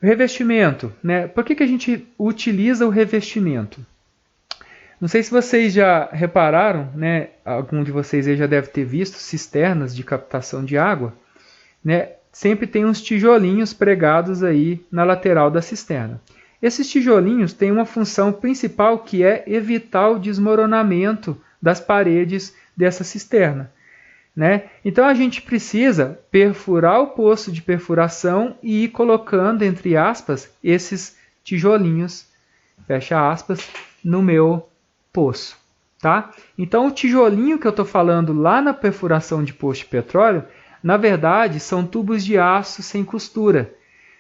O revestimento, né? Por que a gente utiliza o revestimento? Não sei se vocês já repararam, né? Algum de vocês aí já deve ter visto cisternas de captação de água, né? Sempre tem uns tijolinhos pregados aí na lateral da cisterna. Esses tijolinhos têm uma função principal que é evitar o desmoronamento das paredes dessa cisterna, né? Então a gente precisa perfurar o poço de perfuração e ir colocando, entre aspas, esses tijolinhos, fecha aspas, no meu poço. Tá? Então o tijolinho que eu estou falando lá na perfuração de poço de petróleo, na verdade são tubos de aço sem costura,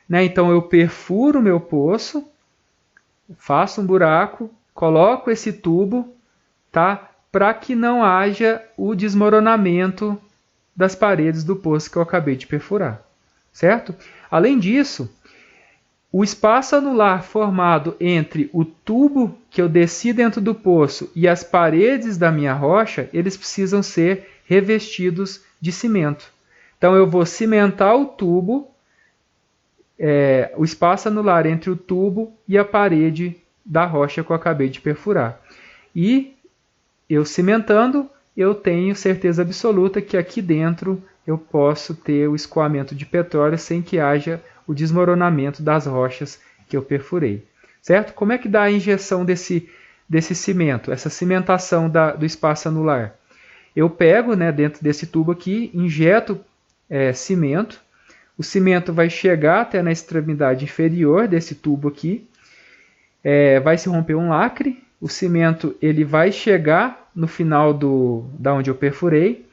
né? Então eu perfuro o meu poço, faço um buraco, coloco esse tubo, tá? Para que não haja o desmoronamento das paredes do poço que eu acabei de perfurar, certo? Além disso, o espaço anular formado entre o tubo que eu desci dentro do poço e as paredes da minha rocha, eles precisam ser revestidos de cimento. Então eu vou cimentar o tubo, o espaço anular entre o tubo e a parede da rocha que eu acabei de perfurar. E eu cimentando, eu tenho certeza absoluta que aqui dentro eu posso ter o escoamento de petróleo sem que haja o desmoronamento das rochas que eu perfurei. Certo? Como é que dá a injeção desse cimento, essa cimentação do espaço anular? Eu pego, né, dentro desse tubo aqui, injeto cimento, o cimento vai chegar até na extremidade inferior desse tubo aqui, vai se romper um lacre, o cimento ele vai chegar no final da onde eu perfurei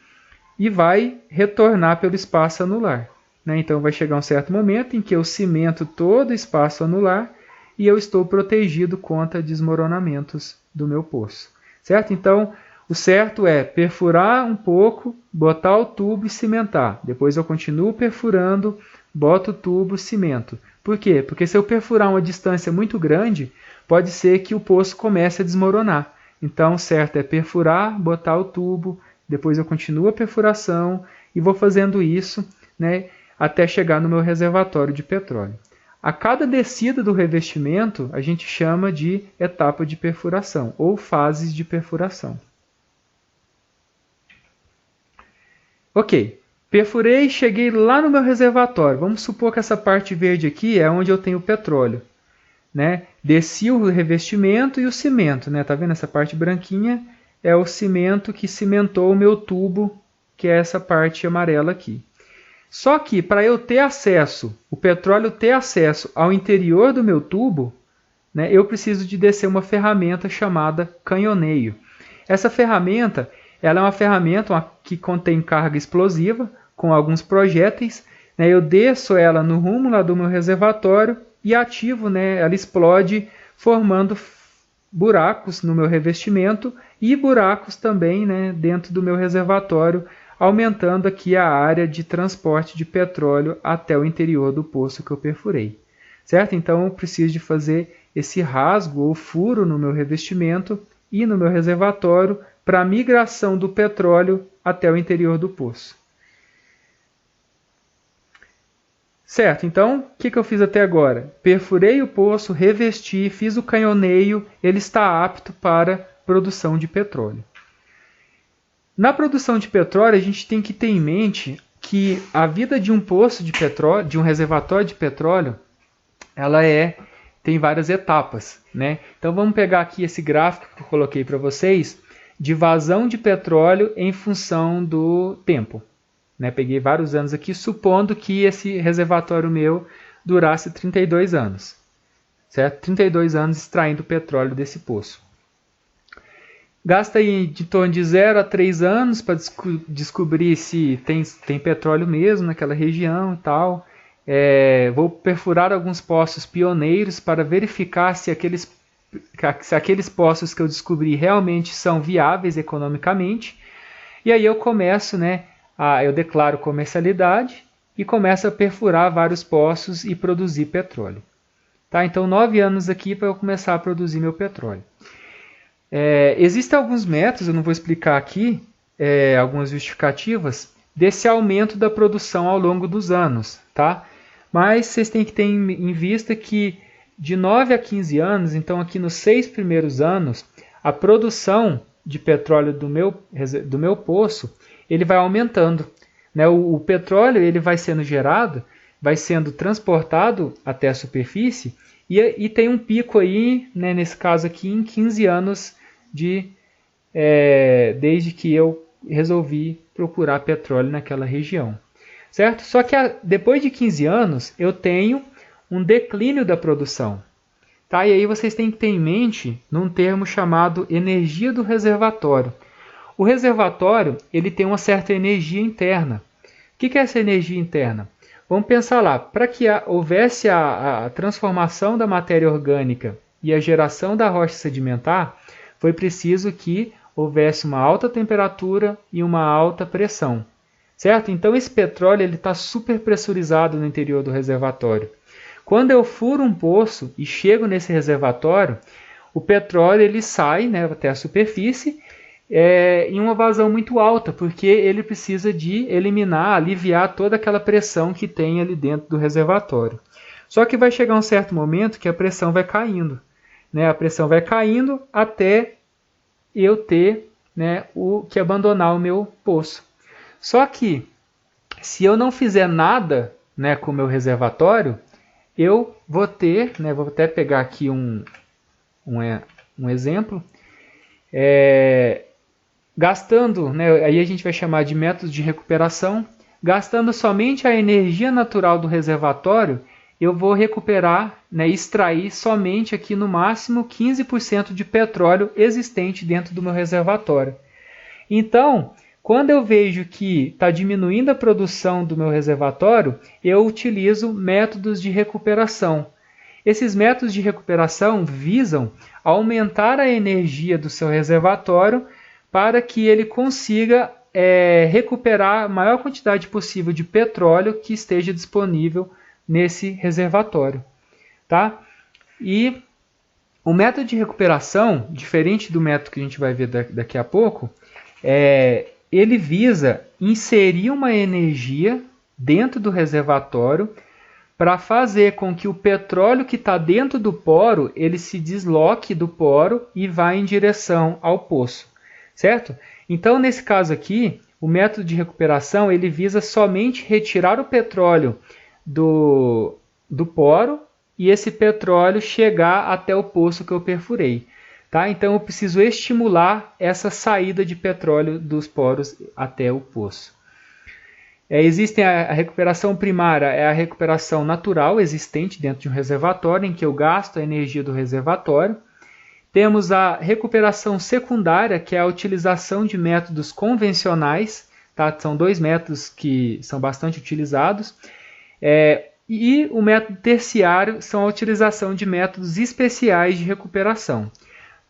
e vai retornar pelo espaço anular, né? Então vai chegar um certo momento em que eu cimento todo o espaço anular e eu estou protegido contra desmoronamentos do meu poço, certo? Então o certo é perfurar um pouco, botar o tubo e cimentar. Depois eu continuo perfurando, boto o tubo, cimento. Por quê? Porque se eu perfurar uma distância muito grande, pode ser que o poço comece a desmoronar. Então, o certo é perfurar, botar o tubo, depois eu continuo a perfuração e vou fazendo isso, né, até chegar no meu reservatório de petróleo. A cada descida do revestimento, a gente chama de etapa de perfuração ou fases de perfuração. Ok, perfurei, cheguei lá no meu reservatório. Vamos supor que essa parte verde aqui é onde eu tenho o petróleo, né? Desci o revestimento e o cimento, né? Tá vendo essa parte branquinha? É o cimento que cimentou o meu tubo, que é essa parte amarela aqui. Só que para eu ter acesso, o petróleo ter acesso ao interior do meu tubo, né, eu preciso de descer uma ferramenta chamada canhoneio. Essa ferramenta, ela é uma ferramenta que contém carga explosiva com alguns projéteis, né? Eu desço ela no rumo lá do meu reservatório e ativo, né? Ela explode formando buracos no meu revestimento e buracos também, né, dentro do meu reservatório, aumentando aqui a área de transporte de petróleo até o interior do poço que eu perfurei. Certo? Então eu preciso de fazer esse rasgo ou furo no meu revestimento e no meu reservatório para a migração do petróleo até o interior do poço. Certo, então o que eu fiz até agora? Perfurei o poço, revesti, fiz o canhoneio, ele está apto para produção de petróleo. Na produção de petróleo, a gente tem que ter em mente que a vida de um poço de petróleo, de um reservatório de petróleo, ela tem várias etapas, né? Então vamos pegar aqui esse gráfico que eu coloquei para vocês de vazão de petróleo em função do tempo. Né? Peguei vários anos aqui, supondo que esse reservatório meu durasse 32 anos. Certo? 32 anos extraindo petróleo desse poço. Gasta aí de torno de 0 a 3 anos para descobrir se tem petróleo mesmo naquela região e tal. Vou perfurar alguns poços pioneiros para verificar se aqueles poços que eu descobri realmente são viáveis economicamente. E aí eu começo, né, eu declaro comercialidade e começo a perfurar vários poços e produzir petróleo. Tá? Então 9 anos aqui para eu começar a produzir meu petróleo. Existem alguns métodos, eu não vou explicar aqui, algumas justificativas desse aumento da produção ao longo dos anos. Tá? mas vocês têm que ter em vista que de 9 a 15 anos, então aqui nos 6 primeiros anos, a produção de petróleo do meu poço, ele vai aumentando. Né? O petróleo ele vai sendo gerado, vai sendo transportado até a superfície e tem um pico aí, né, nesse caso aqui, em 15 anos desde que eu resolvi procurar petróleo naquela região. Certo? Só que depois de 15 anos eu tenho um declínio da produção. Tá? E aí vocês têm que ter em mente num termo chamado energia do reservatório. O reservatório ele tem uma certa energia interna. O que é essa energia interna? Vamos pensar lá, para que houvesse a transformação da matéria orgânica e a geração da rocha sedimentar, foi preciso que houvesse uma alta temperatura e uma alta pressão. Certo? Então esse petróleo está super pressurizado no interior do reservatório. Quando eu furo um poço e chego nesse reservatório, o petróleo ele sai, né, até a superfície em uma vazão muito alta, porque ele precisa de eliminar, aliviar toda aquela pressão que tem ali dentro do reservatório. Só que vai chegar um certo momento que a pressão vai caindo. Né? A pressão vai caindo até eu ter, né, que abandonar o meu poço. Só que, se eu não fizer nada, né, com o meu reservatório, eu vou ter, né, vou até pegar aqui um exemplo, gastando, né, aí a gente vai chamar de método de recuperação, gastando somente a energia natural do reservatório, eu vou recuperar, né, extrair somente aqui no máximo 15% de petróleo existente dentro do meu reservatório. Então, quando eu vejo que está diminuindo a produção do meu reservatório, eu utilizo métodos de recuperação. Esses métodos de recuperação visam aumentar a energia do seu reservatório para que ele consiga recuperar a maior quantidade possível de petróleo que esteja disponível nesse reservatório. Tá? E o método de recuperação, diferente do método que a gente vai ver daqui a pouco, ele visa inserir uma energia dentro do reservatório para fazer com que o petróleo que está dentro do poro ele se desloque do poro e vá em direção ao poço, certo? Então, nesse caso aqui, o método de recuperação ele visa somente retirar o petróleo do poro e esse petróleo chegar até o poço que eu perfurei. Tá? Então eu preciso estimular essa saída de petróleo dos poros até o poço. Existe a recuperação primária, é a recuperação natural existente dentro de um reservatório, em que eu gasto a energia do reservatório. Temos a recuperação secundária, que é a utilização de métodos convencionais. Tá? São dois métodos que são bastante utilizados. E o método terciário são a utilização de métodos especiais de recuperação.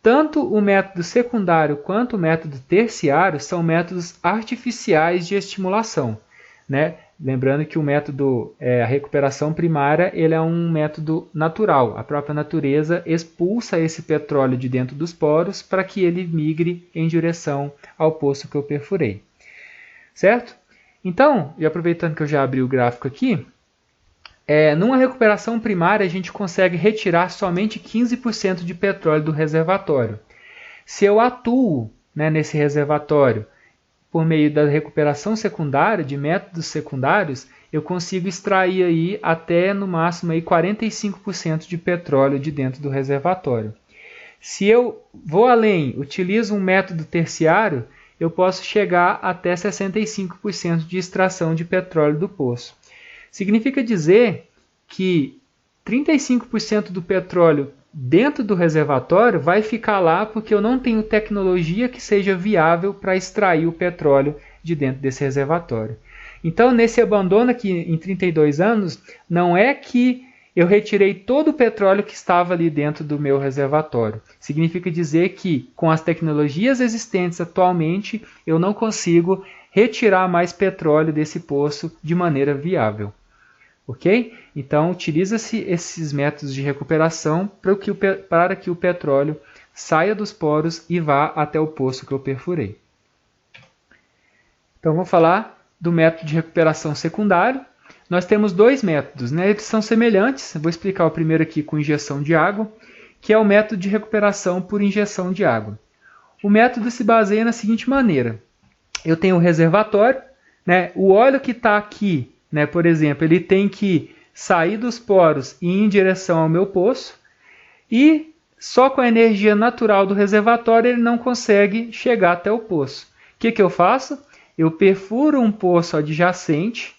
Tanto o método secundário quanto o método terciário são métodos artificiais de estimulação. Né? Lembrando que o método, a recuperação primária, ele é um método natural. A própria natureza expulsa esse petróleo de dentro dos poros para que ele migre em direção ao poço que eu perfurei. Certo? Então, e aproveitando que eu já abri o gráfico aqui, numa recuperação primária a gente consegue retirar somente 15% de petróleo do reservatório. Se eu atuo, né, nesse reservatório por meio da recuperação secundária, de métodos secundários, eu consigo extrair aí até no máximo aí 45% de petróleo de dentro do reservatório. Se eu vou além, utilizo um método terciário, eu posso chegar até 65% de extração de petróleo do poço. Significa dizer que 35% do petróleo dentro do reservatório vai ficar lá porque eu não tenho tecnologia que seja viável para extrair o petróleo de dentro desse reservatório. Então, nesse abandono aqui em 32 anos, não é que eu retirei todo o petróleo que estava ali dentro do meu reservatório. Significa dizer que, com as tecnologias existentes atualmente, eu não consigo retirar mais petróleo desse poço de maneira viável. Ok? Então, utiliza-se esses métodos de recuperação para que o petróleo saia dos poros e vá até o poço que eu perfurei. Então, vamos falar do método de recuperação secundário. nós temos dois métodos, né? Eles são semelhantes. Eu vou explicar o primeiro aqui com injeção de água, que é o método de recuperação por injeção de água. O método se baseia na seguinte maneira. Eu tenho um reservatório, né? O óleo que está aqui, né, por exemplo, ele tem que sair dos poros e ir em direção ao meu poço, e só com a energia natural do reservatório ele não consegue chegar até o poço. O que eu faço? Eu perfuro um poço adjacente,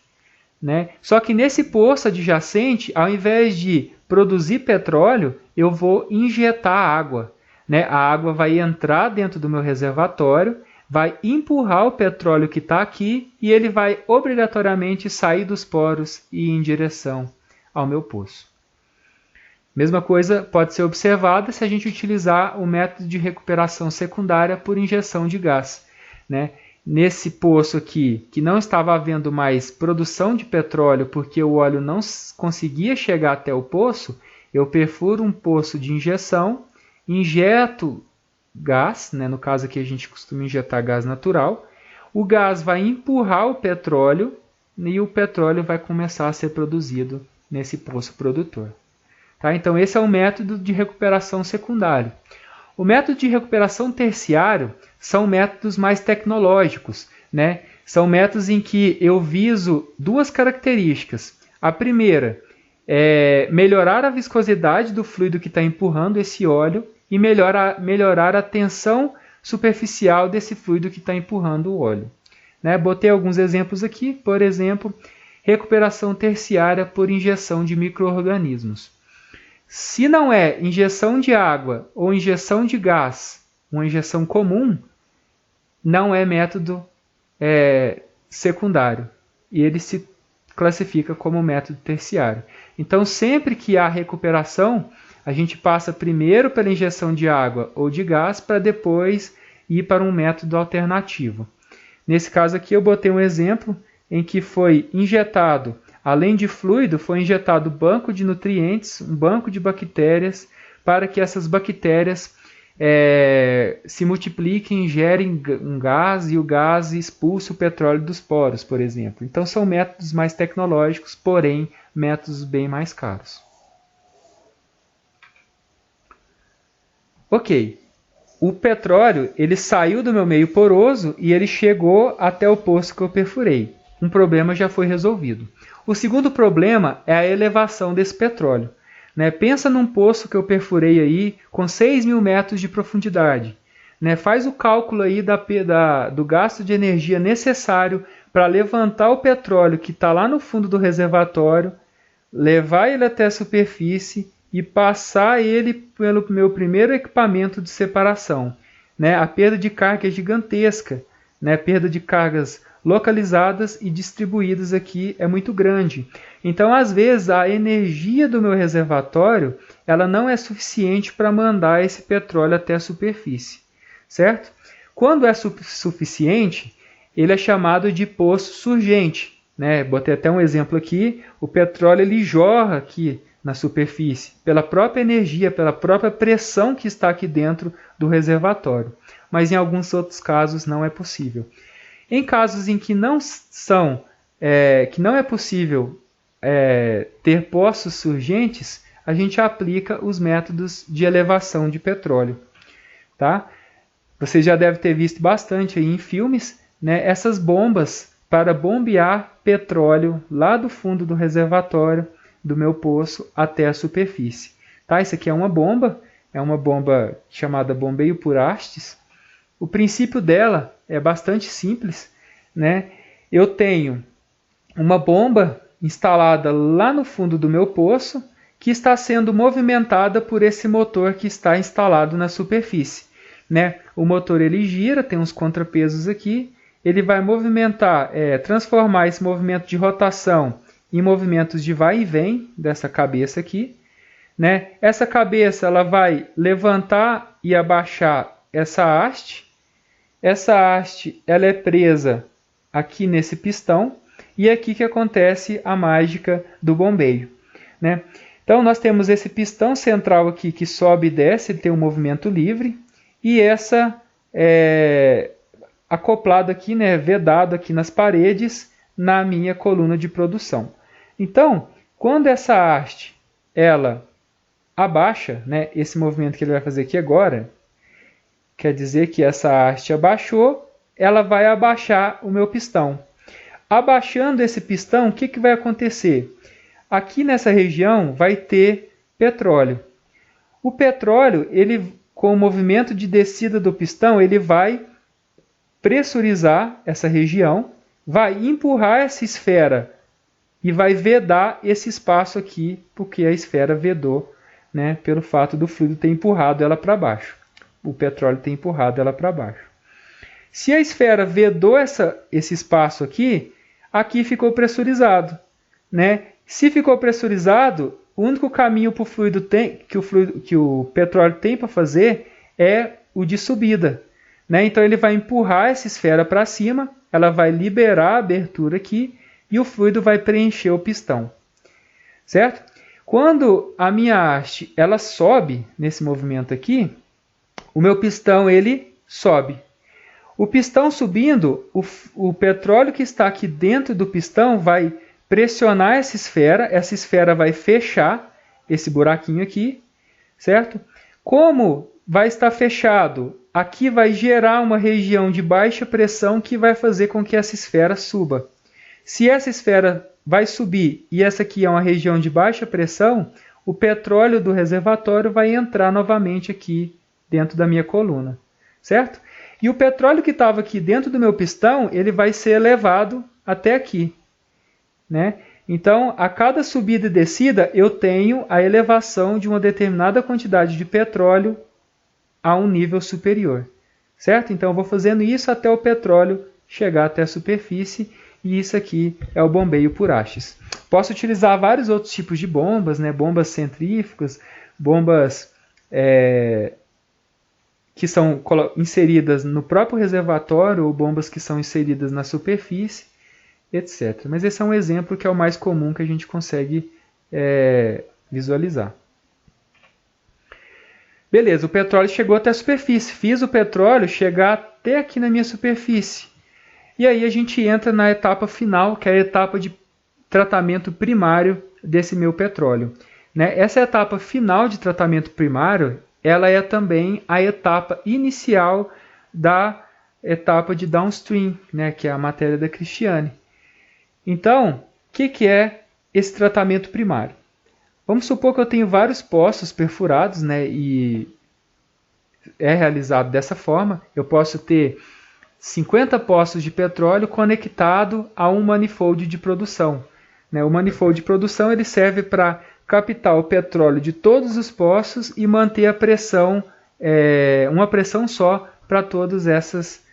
né? Só que nesse poço adjacente, ao invés de produzir petróleo, eu vou injetar água, né? A água vai entrar dentro do meu reservatório, vai empurrar o petróleo que está aqui e ele vai obrigatoriamente sair dos poros e ir em direção ao meu poço. Mesma coisa pode ser observada se a gente utilizar o método de recuperação secundária por injeção de gás, né? Nesse poço aqui, que não estava havendo mais produção de petróleo porque o óleo não conseguia chegar até o poço, eu perfuro um poço de injeção, injeto gás, né? No caso aqui a gente costuma injetar gás natural, o gás vai empurrar o petróleo e o petróleo vai começar a ser produzido nesse poço produtor. Tá? Então esse é o método de recuperação secundário. O método de recuperação terciário são métodos mais tecnológicos, né? São métodos em que eu viso duas características. A primeira é melhorar a viscosidade do fluido que está empurrando esse óleo e melhorar a tensão superficial desse fluido que está empurrando o óleo. Né? Botei alguns exemplos aqui, por exemplo, recuperação terciária por injeção de micro-organismos. Se não é injeção de água ou injeção de gás, uma injeção comum, não é método secundário. E ele se classifica como método terciário. Então, sempre que há recuperação, a gente passa primeiro pela injeção de água ou de gás para depois ir para um método alternativo. Nesse caso aqui eu botei um exemplo em que foi injetado, além de fluido, foi injetado banco de nutrientes, um banco de bactérias, para que essas bactérias se multipliquem, gerem um gás e o gás expulse o petróleo dos poros, por exemplo. Então são métodos mais tecnológicos, porém métodos bem mais caros. Ok, o petróleo ele saiu do meu meio poroso e ele chegou até o poço que eu perfurei. Um problema já foi resolvido. O segundo problema é a elevação desse petróleo. Né? Pensa num poço que eu perfurei aí com 6.000 metros de profundidade. Né? Faz o cálculo aí do gasto de energia necessário para levantar o petróleo que está lá no fundo do reservatório, levar ele até a superfície e passar ele pelo meu primeiro equipamento de separação. Né? A perda de carga é gigantesca, né? Perda de cargas localizadas e distribuídas aqui é muito grande. Então, às vezes, a energia do meu reservatório ela não é suficiente para mandar esse petróleo até a superfície, certo? Quando é suficiente, ele é chamado de poço surgente. Né? Botei até um exemplo aqui, o petróleo ele jorra aqui na superfície, pela própria energia, pela própria pressão que está aqui dentro do reservatório. Mas em alguns outros casos não é possível. Em casos em que não é possível ter poços surgentes, a gente aplica os métodos de elevação de petróleo. Tá? Você já deve ter visto bastante aí em filmes, né, essas bombas para bombear petróleo lá do fundo do reservatório do meu poço até a superfície. Tá? Isso aqui é uma bomba chamada bombeio por hastes. O princípio dela é bastante simples. Né? Eu tenho uma bomba instalada lá no fundo do meu poço que está sendo movimentada por esse motor que está instalado na superfície. Né? O motor ele gira, tem uns contrapesos aqui, ele vai movimentar, transformar esse movimento de rotação em movimentos de vai e vem dessa cabeça aqui. Né? Essa cabeça ela vai levantar e abaixar essa haste. Essa haste ela é presa aqui nesse pistão e é aqui que acontece a mágica do bombeio. Né? Então nós temos esse pistão central aqui que sobe e desce, ele tem um movimento livre e essa acoplado aqui, né, vedado aqui nas paredes na minha coluna de produção. Então, quando essa haste ela abaixa, né, esse movimento que ele vai fazer aqui agora, quer dizer que essa haste abaixou, ela vai abaixar o meu pistão. Abaixando esse pistão, o que vai acontecer? Aqui nessa região vai ter petróleo. O petróleo, ele, com o movimento de descida do pistão, ele vai pressurizar essa região, vai empurrar essa esfera e vai vedar esse espaço aqui, porque a esfera vedou, né, pelo fato do fluido ter empurrado ela para baixo. O petróleo ter empurrado ela para baixo. Se a esfera vedou esse espaço aqui, aqui ficou pressurizado, né? Se ficou pressurizado, o único caminho para o fluido que o petróleo tem para fazer é o de subida, né? Então ele vai empurrar essa esfera para cima, ela vai liberar a abertura aqui e o fluido vai preencher o pistão, certo? Quando a minha haste ela sobe nesse movimento aqui, o meu pistão ele sobe. O pistão subindo, o petróleo que está aqui dentro do pistão vai pressionar essa esfera vai fechar esse buraquinho aqui, certo? Como vai estar fechado, aqui vai gerar uma região de baixa pressão que vai fazer com que essa esfera suba. Se essa esfera vai subir e essa aqui é uma região de baixa pressão, o petróleo do reservatório vai entrar novamente aqui dentro da minha coluna, certo? E o petróleo que estava aqui dentro do meu pistão, ele vai ser elevado até aqui, né? Então, a cada subida e descida, eu tenho a elevação de uma determinada quantidade de petróleo a um nível superior, certo? Então, eu vou fazendo isso até o petróleo chegar até a superfície, e isso aqui é o bombeio por hastes. Posso utilizar vários outros tipos de bombas, né? Bombas centrífugas, bombas que são inseridas no próprio reservatório ou bombas que são inseridas na superfície, etc. Mas esse é um exemplo que é o mais comum que a gente consegue visualizar. Beleza, o petróleo chegou até a superfície. Fiz o petróleo chegar até aqui na minha superfície. E aí a gente entra na etapa final, que é a etapa de tratamento primário desse meu petróleo, né? Essa etapa final de tratamento primário, ela é também a etapa inicial da etapa de downstream, né? Que é a matéria da Cristiane. Então, o que é esse tratamento primário? Vamos supor que eu tenho vários poços perfurados, né? E é realizado dessa forma. Eu posso ter 50 poços de petróleo conectado a um manifold de produção, né? O manifold de produção ele serve para captar o petróleo de todos os poços e manter a pressão, uma pressão só para todas essas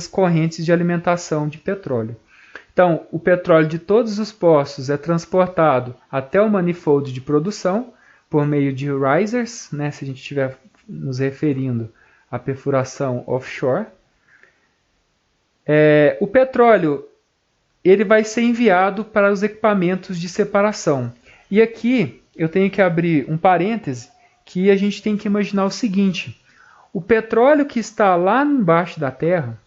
correntes de alimentação de petróleo. Então, o petróleo de todos os poços é transportado até o manifold de produção por meio de risers, né? Se a gente estiver nos referindo a perfuração offshore. O petróleo ele vai ser enviado para os equipamentos de separação. E aqui eu tenho que abrir um parêntese que a gente tem que imaginar o seguinte: o petróleo que está lá embaixo da terra,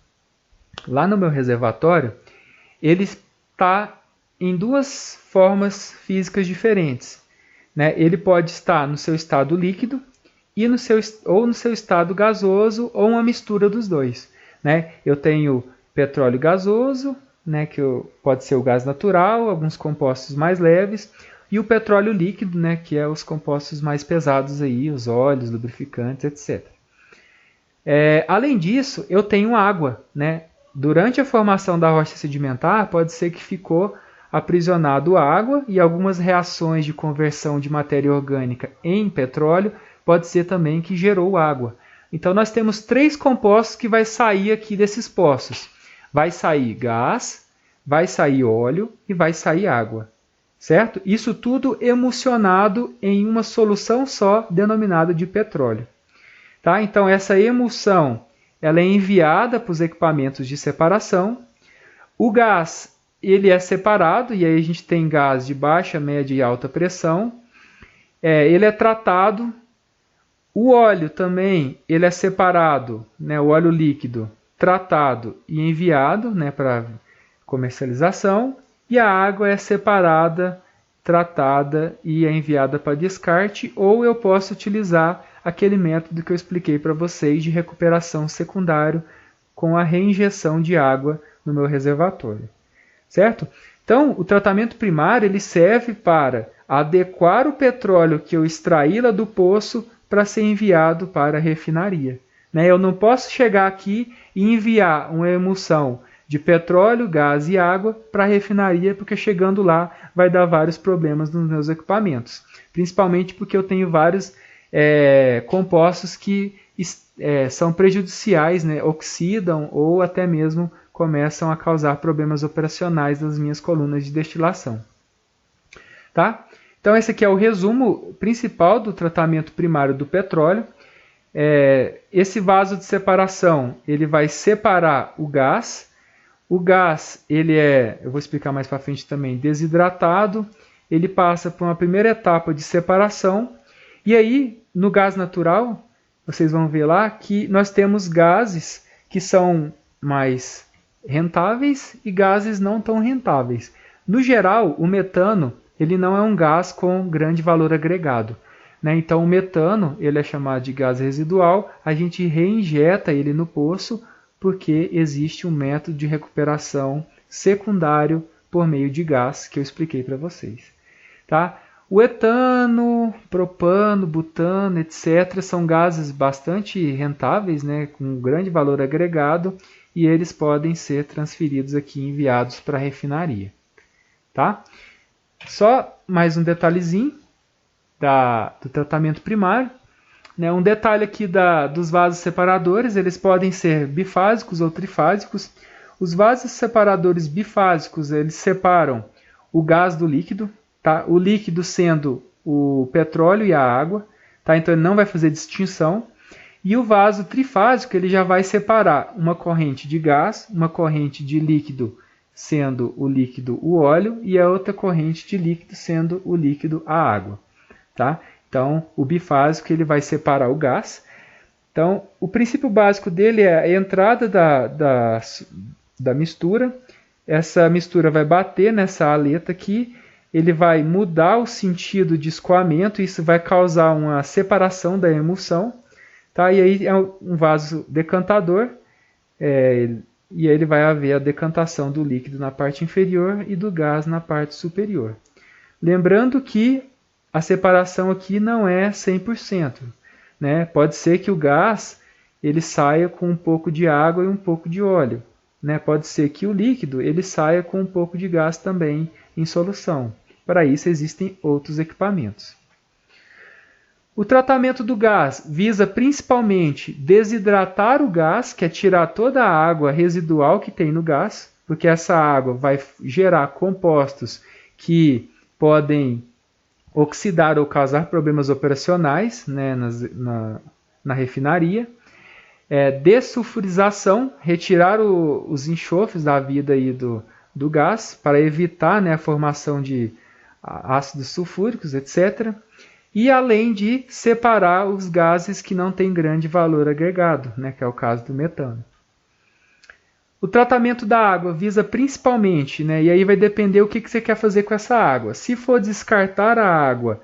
lá no meu reservatório, ele está em duas formas físicas diferentes, né? Ele pode estar no seu estado líquido e no seu estado gasoso ou uma mistura dos dois, né? Eu tenho petróleo gasoso, né, que pode ser o gás natural, alguns compostos mais leves, e o petróleo líquido, né, que é os compostos mais pesados, aí, os óleos, lubrificantes, etc. Além disso, eu tenho água, né? Durante a formação da rocha sedimentar, pode ser que ficou aprisionado água e algumas reações de conversão de matéria orgânica em petróleo, pode ser também que gerou água. Então nós temos 3 compostos que vai sair aqui desses poços. Vai sair gás, vai sair óleo e vai sair água, certo? Isso tudo emulsionado em uma solução só, denominada de petróleo. Tá? Então essa emulsão ela é enviada para os equipamentos de separação. O gás ele é separado, e aí a gente tem gás de baixa, média e alta pressão. Ele é tratado. O óleo também ele é separado, né, o óleo líquido, tratado e enviado, né, para comercialização. e a água é separada, tratada e é enviada para descarte, ou eu posso utilizar aquele método que eu expliquei para vocês de recuperação secundário com a reinjeção de água no meu reservatório, certo? Então, o tratamento primário ele serve para adequar o petróleo que eu extraí lá do poço para ser enviado para a refinaria. Eu não posso chegar aqui e enviar uma emulsão de petróleo, gás e água para a refinaria, porque chegando lá vai dar vários problemas nos meus equipamentos. Principalmente porque eu tenho vários compostos que são prejudiciais, oxidam ou até mesmo começam a causar problemas operacionais nas minhas colunas de destilação. Tá? Então esse aqui é o resumo principal do tratamento primário do petróleo. Esse vaso de separação ele vai separar o gás. O gás ele eu vou explicar mais para frente também, desidratado. Ele passa por uma primeira etapa de separação. E aí, no gás natural, vocês vão ver lá que nós temos gases que são mais rentáveis e gases não tão rentáveis. No geral, o metano ele não é um gás com grande valor agregado. Então, o metano ele é chamado de gás residual, a gente reinjeta ele no poço porque existe um método de recuperação secundário por meio de gás que eu expliquei para vocês. Tá? O etano, propano, butano, etc. são gases bastante rentáveis, com grande valor agregado, e eles podem ser transferidos aqui e enviados para a refinaria. Tá? Só mais um detalhezinho do tratamento primário. Um detalhe aqui dos vasos separadores, eles podem ser bifásicos ou trifásicos. Os vasos separadores bifásicos, eles separam o gás do líquido, tá? O líquido sendo o petróleo e a água, tá? Então ele não vai fazer distinção. E o vaso trifásico ele já vai separar uma corrente de gás, uma corrente de líquido sendo o líquido o óleo e a outra corrente de líquido sendo o líquido a água. Tá? Então o bifásico ele vai separar o gás. Então o princípio básico dele é a entrada da mistura. Essa mistura vai bater nessa aleta aqui, ele vai mudar o sentido de escoamento, isso vai causar uma separação da emulsão. Tá? E aí é um vaso decantador, e aí ele vai haver a decantação do líquido na parte inferior e do gás na parte superior. Lembrando que a separação aqui não é 100%. Pode ser que o gás ele saia com um pouco de água e um pouco de óleo. Pode ser que o líquido ele saia com um pouco de gás também em solução. Para isso existem outros equipamentos. O tratamento do gás visa principalmente desidratar o gás, que é tirar toda a água residual que tem no gás, porque essa água vai gerar compostos que podem oxidar ou causar problemas operacionais na refinaria. Dessulfurização, retirar os enxofres da vida aí do gás, para evitar a formação de ácidos sulfúricos, etc., e além de separar os gases que não têm grande valor agregado, que é o caso do metano. O tratamento da água visa principalmente, e aí vai depender o que você quer fazer com essa água. Se for descartar a água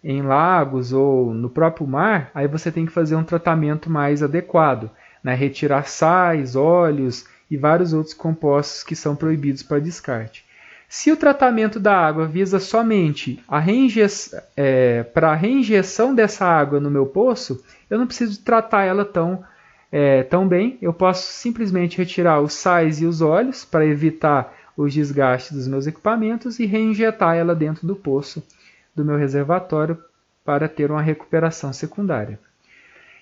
em lagos ou no próprio mar, aí você tem que fazer um tratamento mais adequado, retirar sais, óleos e vários outros compostos que são proibidos para descarte. Se o tratamento da água visa somente para a reinjeção dessa água no meu poço, eu não preciso tratar ela tão bem. Eu posso simplesmente retirar os sais e os óleos para evitar os desgastes dos meus equipamentos e reinjetar ela dentro do poço do meu reservatório para ter uma recuperação secundária.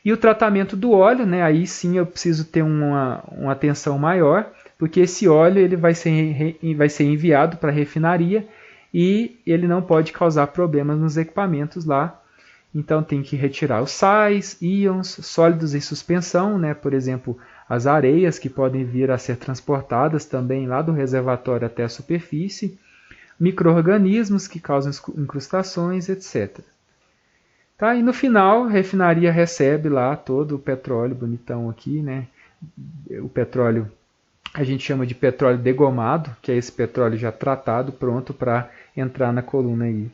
E o tratamento do óleo, aí sim eu preciso ter uma atenção maior, porque esse óleo ele vai ser enviado para a refinaria e ele não pode causar problemas nos equipamentos lá. Então tem que retirar os sais, íons, sólidos em suspensão, por exemplo, as areias que podem vir a ser transportadas também lá do reservatório até a superfície, micro-organismos que causam incrustações, etc. Tá? E no final a refinaria recebe lá todo o petróleo bonitão aqui, o petróleo a gente chama de petróleo degomado, que é esse petróleo já tratado, pronto para entrar na coluna aí.